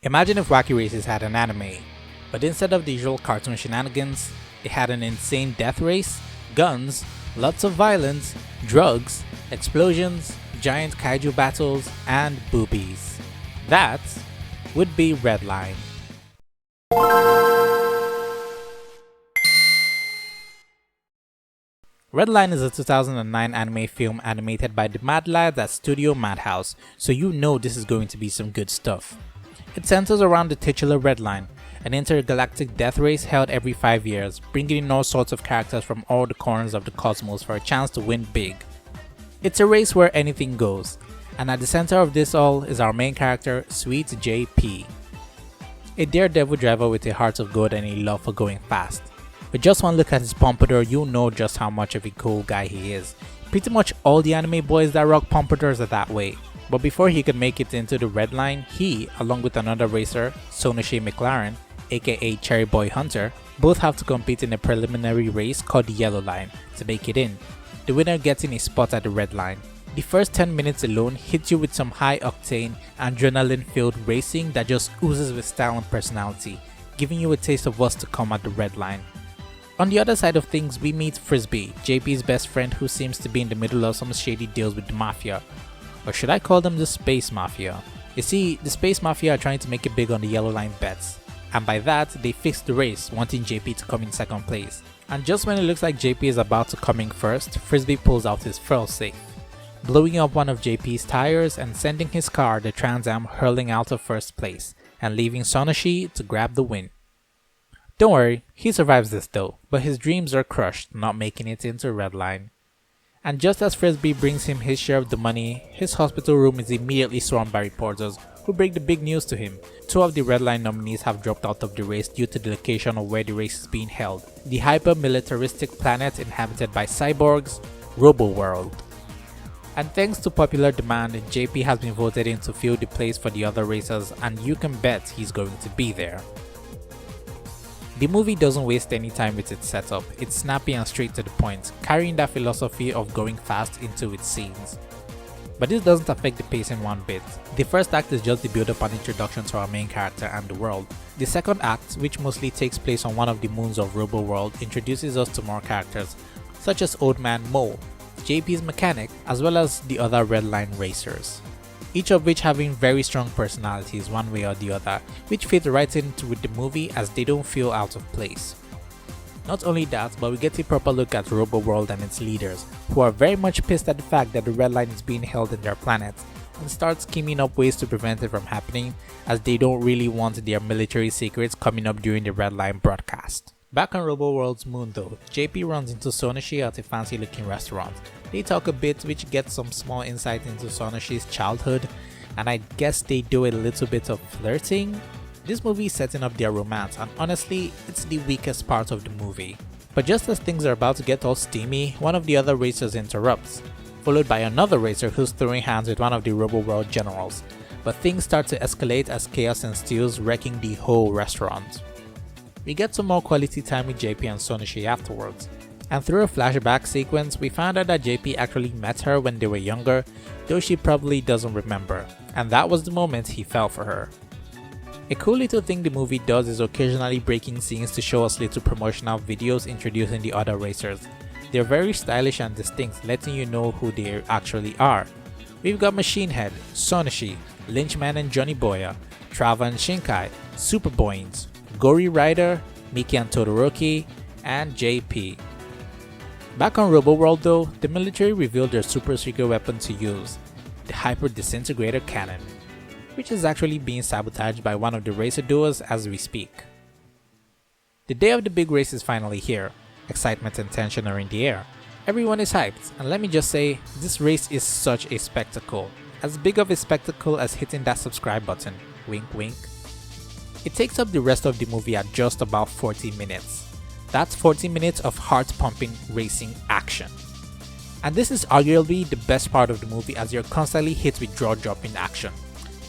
Imagine if Wacky Races had an anime, but instead of the usual cartoon shenanigans, it had an insane death race, guns, lots of violence, drugs, explosions, giant kaiju battles, and boobies. That would be Redline. Redline is a 2009 anime film animated by the mad lads at Studio Madhouse, so you know this is going to be some good stuff. It centers around the titular Redline, an intergalactic death race held every 5 years, bringing in all sorts of characters from all the corners of the cosmos for a chance to win big. It's a race where anything goes, and at the center of this all is our main character, Sweet JP. A daredevil driver with a heart of gold and a love for going fast. With just one look at his pompadour, you'll know just how much of a cool guy he is. Pretty much all the anime boys that rock pompadours are that way. But before he could make it into the Redline, he, along with another racer, Sonoshi McLaren, aka Cherry Boy Hunter, both have to compete in a preliminary race called the Yellow Line to make it in, the winner getting a spot at the Red Line. The first 10 minutes alone hits you with some high-octane, adrenaline-filled racing that just oozes with style and personality, giving you a taste of what's to come at the Red Line. On the other side of things, we meet Frisbee, JP's best friend who seems to be in the middle of some shady deals with the Mafia. Or should I call them the Space Mafia? You see, the Space Mafia are trying to make it big on the Yellow Line bets. And by that, they fixed the race, wanting JP to come in second place. And just when it looks like JP is about to come in first, Frisbee pulls out his failsafe, blowing up one of JP's tires and sending his car, the Trans Am, hurling out of first place, and leaving Sonoshi to grab the win. Don't worry, he survives this though, but his dreams are crushed, not making it into Redline. And just as Frisbee brings him his share of the money, his hospital room is immediately swarmed by reporters who break the big news to him. 2 of the Redline nominees have dropped out of the race due to the location of where the race is being held, the hyper-militaristic planet inhabited by cyborgs, Robo-World. And thanks to popular demand, JP has been voted in to fill the place for the other racers, and you can bet he's going to be there. The movie doesn't waste any time with its setup, it's snappy and straight to the point, carrying that philosophy of going fast into its scenes. But this doesn't affect the pacing one bit. The first act is just the build-up and introduction to our main character and the world. The second act, which mostly takes place on one of the moons of Robo-World, introduces us to more characters, such as Old Man Mo, JP's mechanic, as well as the other Redline racers, each of which having very strong personalities one way or the other, which fit right into with the movie as they don't feel out of place. Not only that, but we get a proper look at Robo-World and its leaders, who are very much pissed at the fact that the Red Line is being held in their planet, and start scheming up ways to prevent it from happening, as they don't really want their military secrets coming up during the Red Line broadcast. Back on Robo-World's moon though, JP runs into Sonoshi at a fancy looking restaurant. They talk a bit, which gets some small insight into Sonoshi's childhood, and I guess they do a little bit of flirting. This movie is setting up their romance, and honestly, it's the weakest part of the movie. But just as things are about to get all steamy, one of the other racers interrupts, followed by another racer who's throwing hands with one of the Robo-World generals. But things start to escalate as chaos ensues, wrecking the whole restaurant. We get some more quality time with JP and Sonoshi afterwards. And through a flashback sequence, we found out that JP actually met her when they were younger, though she probably doesn't remember, and that was the moment he fell for her. A cool little thing the movie does is occasionally breaking scenes to show us little promotional videos introducing the other racers. They're very stylish and distinct, letting you know who they actually are. We've got Machine Head, Sonoshi, Lynchman and Johnny Boya, Trava and Shinkai, Superboyns, Gory Rider, Miki and Todoroki, and JP. Back on Robo-World though, the military revealed their super secret weapon to use, the Hyper Disintegrator Cannon, which is actually being sabotaged by one of the racer duos as we speak. The day of the big race is finally here. Excitement and tension are in the air. Everyone is hyped, and let me just say, this race is such a spectacle. As big of a spectacle as hitting that subscribe button, wink wink. It takes up the rest of the movie at just about 40 minutes. That's 40 minutes of heart-pumping racing action. And this is arguably the best part of the movie as you're constantly hit with jaw-dropping action.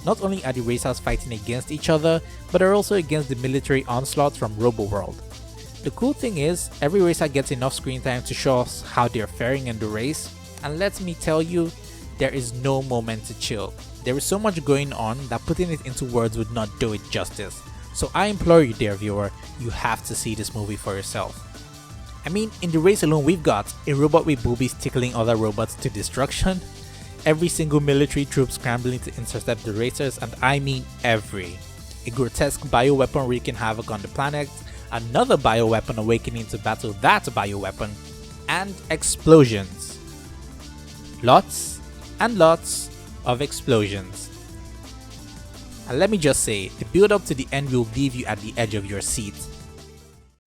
Not only are the racers fighting against each other, but are also against the military onslaught from Robo-World. The cool thing is, every racer gets enough screen time to show us how they're faring in the race, and let me tell you, there is no moment to chill. There is so much going on that putting it into words would not do it justice. So I implore you, dear viewer, you have to see this movie for yourself. I mean, in the race alone we've got a robot with boobies tickling other robots to destruction, every single military troop scrambling to intercept the racers, and I mean every. A grotesque bioweapon wreaking havoc on the planet, another bioweapon awakening to battle that bioweapon, and explosions. Lots and lots of explosions. And let me just say, the build up to the end will leave you at the edge of your seat.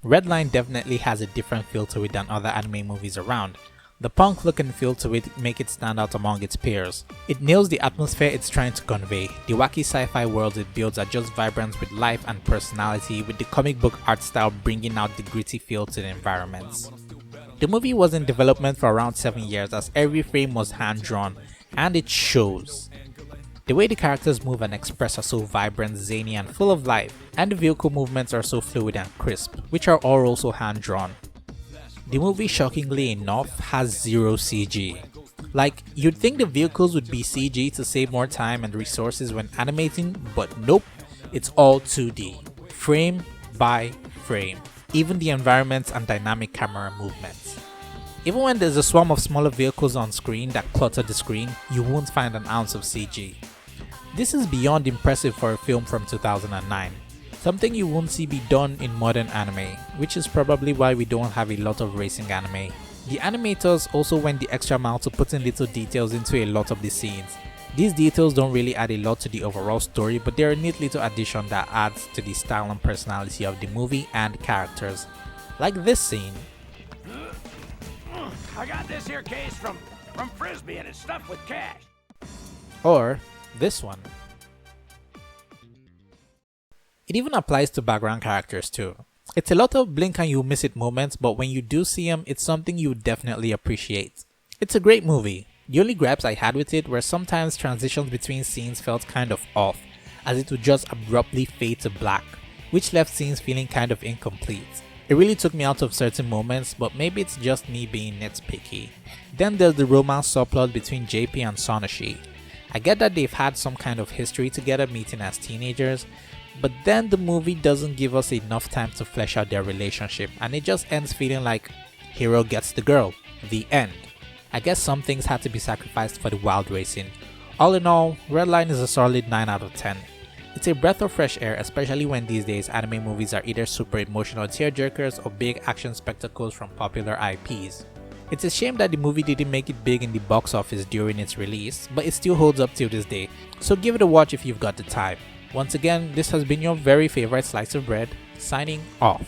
Redline definitely has a different feel to it than other anime movies around. The punk look and feel to it make it stand out among its peers. It nails the atmosphere it's trying to convey. The wacky sci-fi worlds it builds are just vibrant with life and personality, with the comic book art style bringing out the gritty feel to the environments. The movie was in development for around 7 years as every frame was hand-drawn, and it shows. The way the characters move and express are so vibrant, zany and full of life, and the vehicle movements are so fluid and crisp, which are all also hand-drawn. The movie, shockingly enough, has zero CG. Like, you'd think the vehicles would be CG to save more time and resources when animating, but nope, it's all 2D, frame by frame, even the environments and dynamic camera movements. Even when there's a swarm of smaller vehicles on screen that clutter the screen, you won't find an ounce of CG. This is beyond impressive for a film from 2009. Something you won't see be done in modern anime, which is probably why we don't have a lot of racing anime. The animators also went the extra mile to put in little details into a lot of the scenes. These details don't really add a lot to the overall story, but they're a neat little addition that adds to the style and personality of the movie and characters. Like this scene. I got this here case from Frisbee and it's stuffed with cash. Or this one. It even applies to background characters too. It's a lot of blink and you miss it moments, but when you do see them, it's something you would definitely appreciate. It's a great movie. The only gripes I had with it were sometimes transitions between scenes felt kind of off, as it would just abruptly fade to black, which left scenes feeling kind of incomplete. It really took me out of certain moments, but maybe it's just me being nitpicky. Then there's the romance subplot between JP and Sonoshi. I get that they've had some kind of history together meeting as teenagers, but then the movie doesn't give us enough time to flesh out their relationship and it just ends feeling like hero gets the girl, the end. I guess some things had to be sacrificed for the wild racing. All in all, Redline is a solid 9 out of 10. It's a breath of fresh air, especially when these days anime movies are either super emotional tearjerkers or big action spectacles from popular IPs. It's a shame that the movie didn't make it big in the box office during its release, but it still holds up till this day, so give it a watch if you've got the time. Once again, this has been your very favorite slice of bread, signing off.